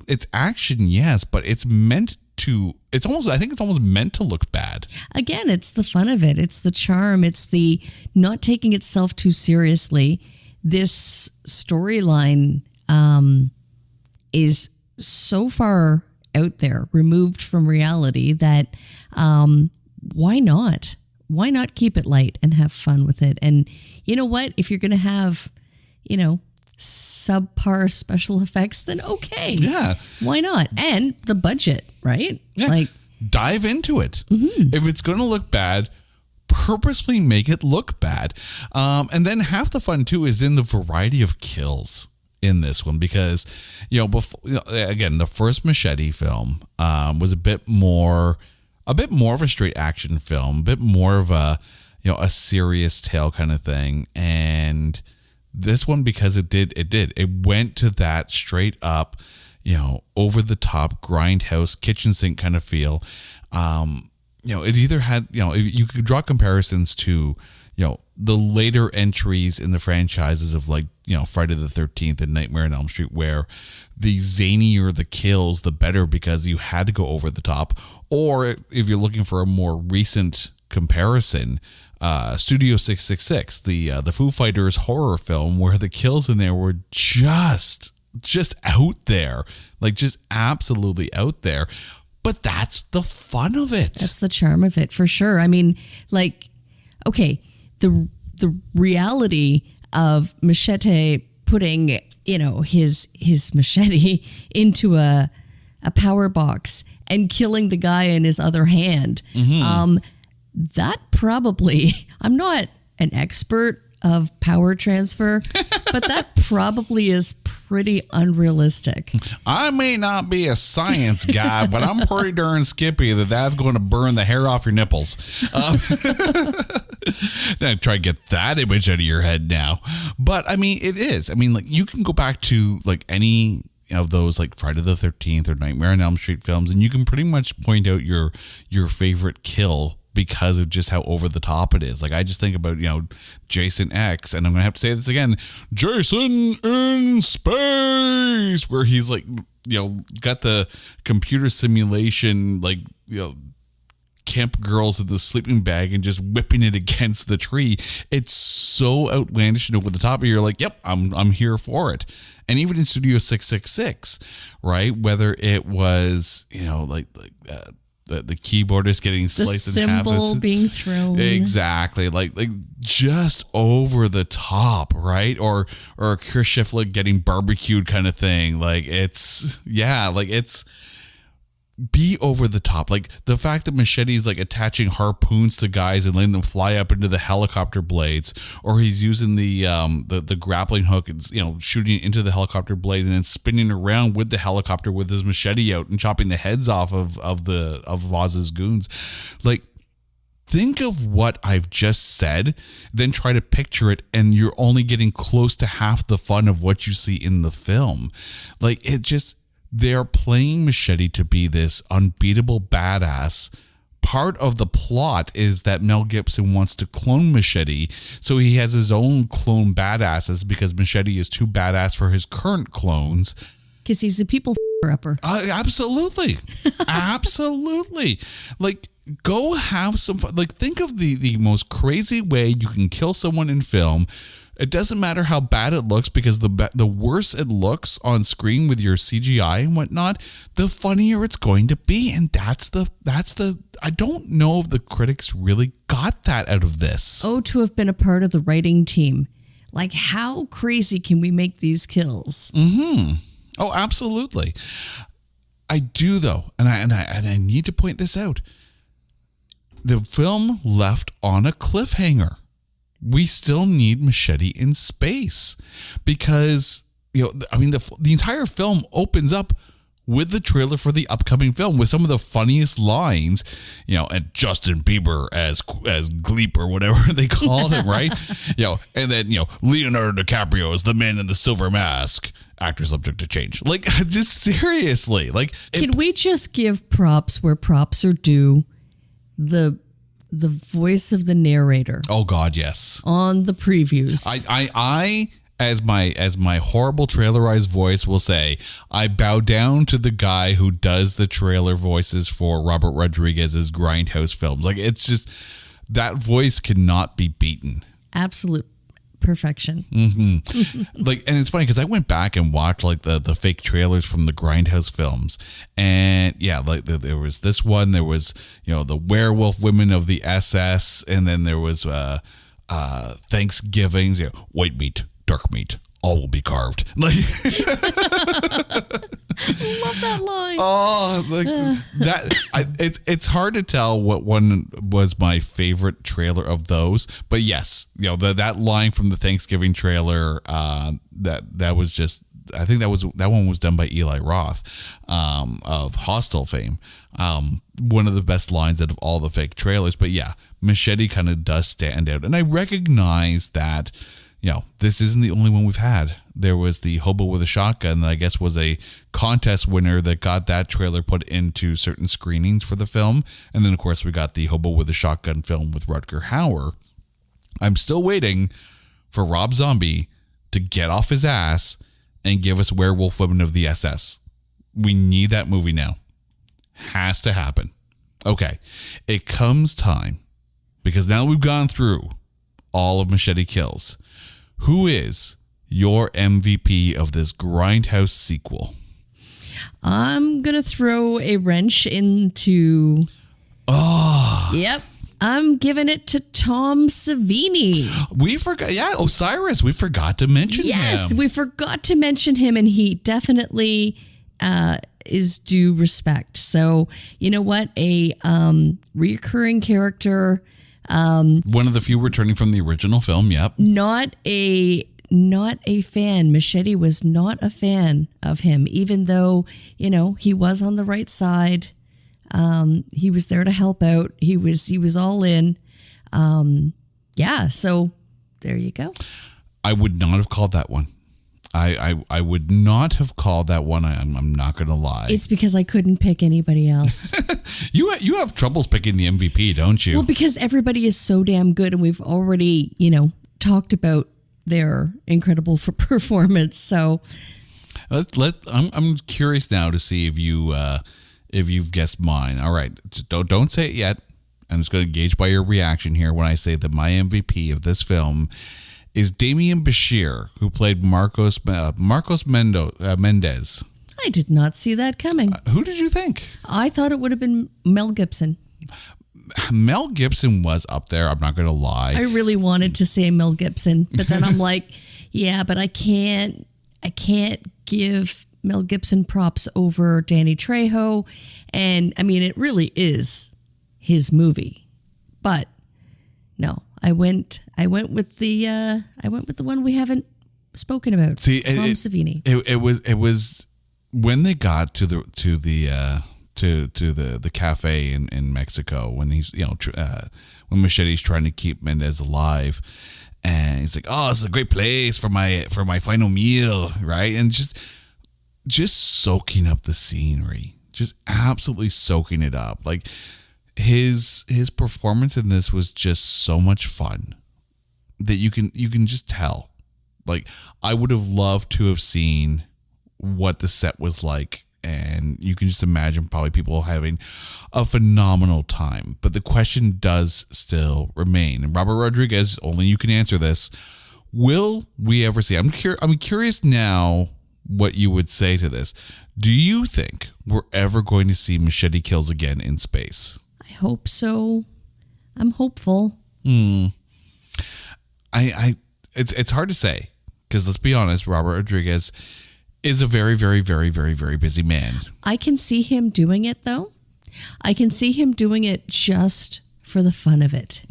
It's action, yes, but it's meant to, I think it's almost meant to look bad. Again, it's the fun of it. It's the charm. It's the not taking itself too seriously. This storyline is so far out there, removed from reality, that why not? Why not keep it light and have fun with it? And you know what? If you're going to have, subpar special effects, then okay. Yeah. Why not? And the budget, right? Yeah. Like, dive into it. If it's going to look bad, purposely make it look bad. And then half the fun too is in the variety of kills in this one, because before, again, the first Machete film was a bit more of a straight action film, a bit more of a serious tale kind of thing. And this one, because it went to that straight up, over the top grindhouse kitchen sink kind of feel. It either had, you could draw comparisons to, the later entries in the franchises of like, Friday the 13th and Nightmare on Elm Street, where the zanier the kills, the better, because you had to go over the top. Or if you're looking for a more recent comparison, Studio 666, the Foo Fighters horror film, where the kills in there were just out there, like just absolutely out there. But that's the fun of it. That's the charm of it, for sure. I mean, like, okay, the reality of Machete putting, his machete into a power box and killing the guy in his other hand. That probably, I'm not an expert of power transfer, but that probably is pretty unrealistic. I may not be a science guy, but I'm pretty darn skippy that's going to burn the hair off your nipples. Now try to get that image out of your head now. But I mean, it is. I mean, like, you can go back to like any of those like Friday the 13th or Nightmare on Elm Street films, and you can pretty much point out your favorite kill because of just how over the top it is. Like, I just think about, Jason X, and I'm going to have to say this again, Jason in Space, where he's like, got the computer simulation, like, camp girls in the sleeping bag and just whipping it against the tree. It's so outlandish and over the top. You're like, yep, I'm here for it. And even in Studio 666, right? Whether it was, the keyboard is getting sliced in half. The symbol being thrown. Exactly. Like just over the top, right? Or Chris Shiflett getting barbecued kind of thing. Like, it's be over the top. Like the fact that Machete's like attaching harpoons to guys and letting them fly up into the helicopter blades, or he's using the grappling hook and shooting into the helicopter blade and then spinning around with the helicopter with his machete out and chopping the heads off of Vaz's goons. Like, think of what I've just said, then try to picture it, and you're only getting close to half the fun of what you see in the film. Like, it just, they're playing Machete to be this unbeatable badass. Part of the plot is that Mel Gibson wants to clone Machete, so he has his own clone badasses because Machete is too badass for his current clones. Because he's a people upper. Absolutely. Absolutely. Like, go have some fun. Like, think of the most crazy way you can kill someone in film. It doesn't matter how bad it looks, because the worse it looks on screen with your CGI and whatnot, the funnier it's going to be. And that's the I don't know if the critics really got that out of this. Oh, to have been a part of the writing team. Like, how crazy can we make these kills? Mm-hmm. Oh, absolutely. I do, though, and I need to point this out. The film left on a cliffhanger. We still need Machete in space, because, you know, I mean, the entire film opens up with the trailer for the upcoming film, with some of the funniest lines, you know, and Justin Bieber as Gleep or whatever they called him, right? You know, and then, you know, Leonardo DiCaprio is the man in the silver mask. Actor subject to change. Like, just seriously, like, can we just give props where props are due? The voice of the narrator. Oh God, yes. On the previews. I as my horrible trailerized voice will say, I bow down to the guy who does the trailer voices for Robert Rodriguez's Grindhouse films. Like, it's just, that voice cannot be beaten. Absolute perfection. Mm-hmm. Like, and it's funny because I went back and watched like the fake trailers from the Grindhouse films, and yeah, like there was this one, there was, you know, the werewolf women of the SS, and then there was Thanksgivings, you know, white meat, dark meat, all will be carved. Like, love that line. Oh, like that! It's hard to tell what one was my favorite trailer of those, but yes, you know, that line from the Thanksgiving trailer. That was just. I think that one was done by Eli Roth, of Hostel fame. One of the best lines out of all the fake trailers. But yeah, Machete kind of does stand out, and I recognize that. You know, this isn't the only one we've had. There was the Hobo with a Shotgun that I guess was a contest winner that got that trailer put into certain screenings for the film. And then, of course, we got the Hobo with a Shotgun film with Rutger Hauer. I'm still waiting for Rob Zombie to get off his ass and give us Werewolf Women of the SS. We need that movie now. Has to happen. Okay, it comes time, because now we've gone through all of Machete Kills. Who is your MVP of this Grindhouse sequel? I'm going to throw a wrench into... Oh. Yep. I'm giving it to Tom Savini. We forgot. Yeah, Osiris. We forgot to mention him. Yes, we forgot to mention him, and he definitely is due respect. So, you know what? A reoccurring character... one of the few returning from the original film. Yep. Not a fan. Machete was not a fan of him, even though, you know, he was on the right side. He was there to help out. He was all in. Yeah. So there you go. I would not have called that one. I would not have called that one. I'm not going to lie. It's because I couldn't pick anybody else. You have troubles picking the MVP, don't you? Well, because everybody is so damn good, and we've already, you know, talked about their incredible performance. So I'm curious now to see if you've guessed mine. All right, just don't say it yet. I'm just going to gauge by your reaction here when I say that my MVP of this film is Damian Bashir, who played Marcos Mendez. I did not see that coming. Who did you think? I thought it would have been Mel Gibson. Mel Gibson was up there. I'm not going to lie. I really wanted to say Mel Gibson, but then I'm like, yeah, but I can't give Mel Gibson props over Danny Trejo. And I mean, it really is his movie, but no, I went with the one we haven't spoken about. See, Tom Savini. It was when they got to the cafe in Mexico, when he's, you know, when Machete's trying to keep Mendez alive, and he's like, oh, this is a great place for my final meal, right? And just soaking up the scenery, just absolutely soaking it up. Like his performance in this was just so much fun that you can just tell. Like, I would have loved to have seen what the set was like. And you can just imagine probably people having a phenomenal time. But the question does still remain. And Robert Rodriguez, only you can answer this. Will we ever see? I'm curious now what you would say to this. Do you think we're ever going to see Machete Kills again in space? I hope so. I'm hopeful. It's hard to say because let's be honest, Robert Rodriguez is a very, very, very, very, very busy man. I can see him doing it though. I can see him doing it just for the fun of it.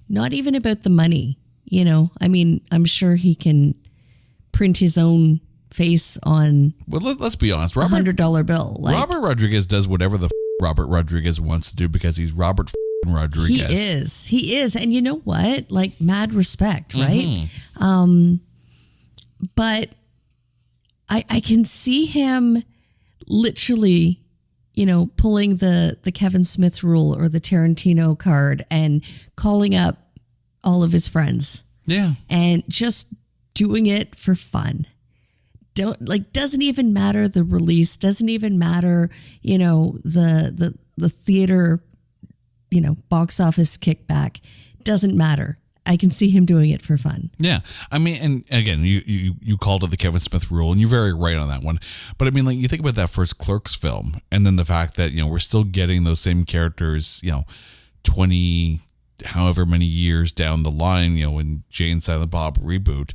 Not even about the money. You know, I mean, I'm sure he can print his own face on. Well, let's be honest. $100 bill. Robert Rodriguez does whatever the Robert Rodriguez wants to do because he's Robert Rodriguez. He is. And you know what? Like, mad respect, right? But I can see him literally, you know, pulling the Kevin Smith rule or the Tarantino card and calling up all of his friends. Yeah. And just doing it for fun. Doesn't even matter the release, doesn't even matter, you know, the theater, you know, box office kickback. Doesn't matter. I can see him doing it for fun. Yeah. I mean, and again, you called it the Kevin Smith rule, and you're very right on that one. But I mean, like, you think about that first Clerks film, and then the fact that, you know, we're still getting those same characters, you know, 20 however many years down the line, you know, when Jay and Silent Bob reboot.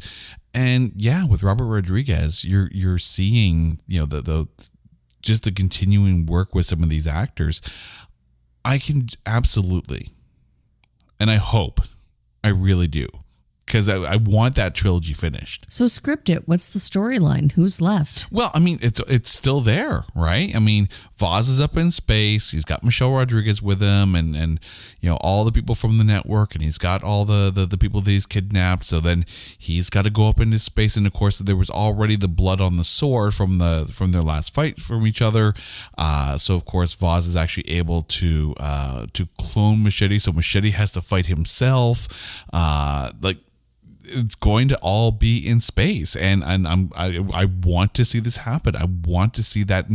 And yeah, with Robert Rodriguez, you're seeing, you know, the just the continuing work with some of these actors. I can absolutely, and I hope, I really do, because I want that trilogy finished. So script it. What's the storyline? Who's left? Well, I mean, it's still there, right? I mean, Voz is up in space. He's got Michelle Rodriguez with him, and you know, all the people from the network, and he's got all the people that he's kidnapped. So then he's got to go up into space, and of course, there was already the blood on the sword from their last fight from each other. So of course, Voz is actually able to clone Machete. So Machete has to fight himself. It's going to all be in space, and I want to see this happen. I want to see that.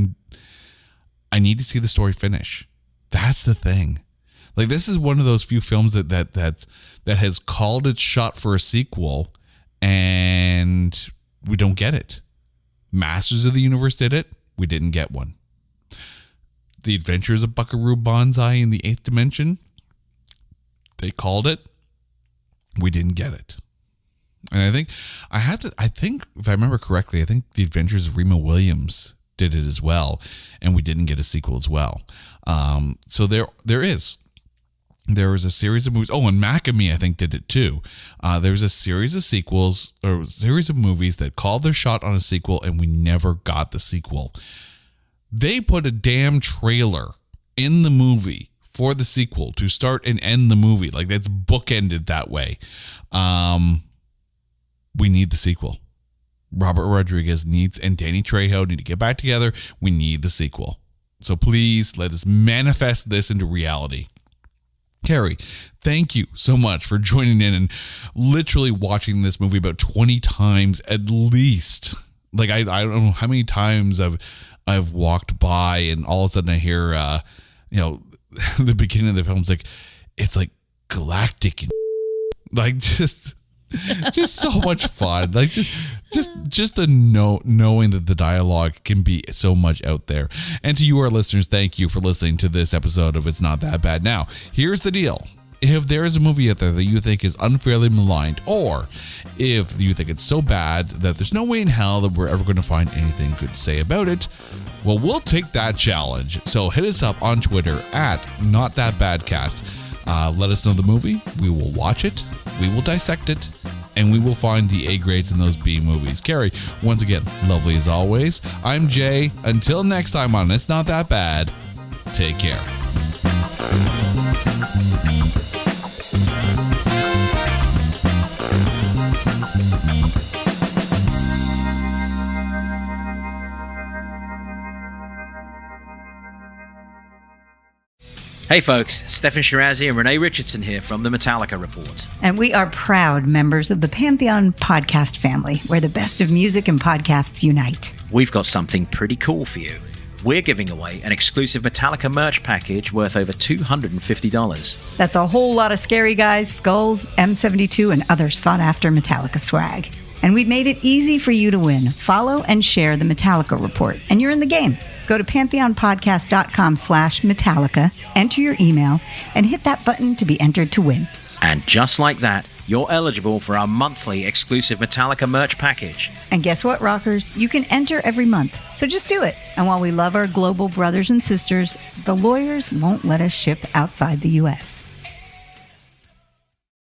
I need to see the story finish. That's the thing. Like, this is one of those few films that has called its shot for a sequel, and we don't get it. Masters of the Universe did it. We didn't get one. The Adventures of Buckaroo Banzai in the Eighth Dimension, they called it. We didn't get it. And I think if I remember correctly, I think The Adventures of Remo Williams did it as well, and we didn't get a sequel as well. So there was a series of movies. Oh, and Mac and Me, I think, did it too. There was a series of sequels or a series of movies that called their shot on a sequel, and we never got the sequel. They put a damn trailer in the movie for the sequel to start and end the movie. Like, that's bookended that way. We need the sequel. Robert Rodriguez and Danny Trejo need to get back together. We need the sequel. So please let us manifest this into reality. Carrie, thank you so much for joining in and literally watching this movie about 20 times at least. Like, I don't know how many times I've walked by and all of a sudden I hear, the beginning of the film is like, it's like galactic and like just so much fun. Like just the knowing that the dialogue can be so much out there. And to you, our listeners, thank you for listening to this episode of It's Not That Bad. Now, here's the deal. If there is a movie out there that you think is unfairly maligned, or if you think it's so bad that there's no way in hell that we're ever going to find anything good to say about it, well, we'll take that challenge. So hit us up on Twitter at NotThatBadCast. Let us know the movie. We will watch it. We will dissect it. And we will find the A grades in those B movies. Carrie, once again, lovely as always. I'm Jay. Until next time on It's Not That Bad, take care. Hey folks, Stefan Shirazi and Renee Richardson here from the Metallica Report. And we are proud members of the Pantheon podcast family, where the best of music and podcasts unite. We've got something pretty cool for you. We're giving away an exclusive Metallica merch package worth over $250. That's a whole lot of Scary Guys, Skulls, M72, and other sought-after Metallica swag. And we've made it easy for you to win. Follow and share the Metallica Report, and you're in the game. Go to pantheonpodcast.com/Metallica, enter your email, and hit that button to be entered to win. And just like that, you're eligible for our monthly exclusive Metallica merch package. And guess what, rockers? You can enter every month, so just do it. And while we love our global brothers and sisters, the lawyers won't let us ship outside the U.S.